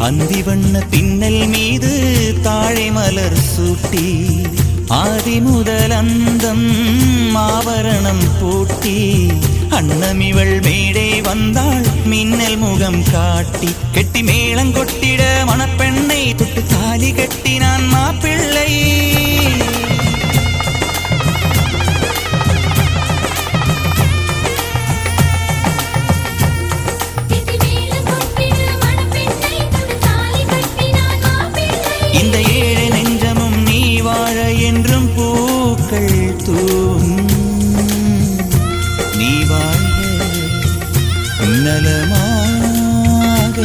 அந்தி வண்ண பின்னல் மீது தாழை மலர் சூட்டி ஆதி முதல் அந்தம் ஆபரணம் பூட்டி அன்னமிவள் மேடை வந்தாள் மின்னல் முகம் காட்டி கெட்டி மேளங்கொட்டிட மணப்பெண்ணை தொட்டு தாலி கட்டினான் மாப்பிள்ளை. இந்த ஏழை நெஞ்சமும் நீ வாழ என்றும் பூக்கள் தூவும் நீ வாழ நலமாக.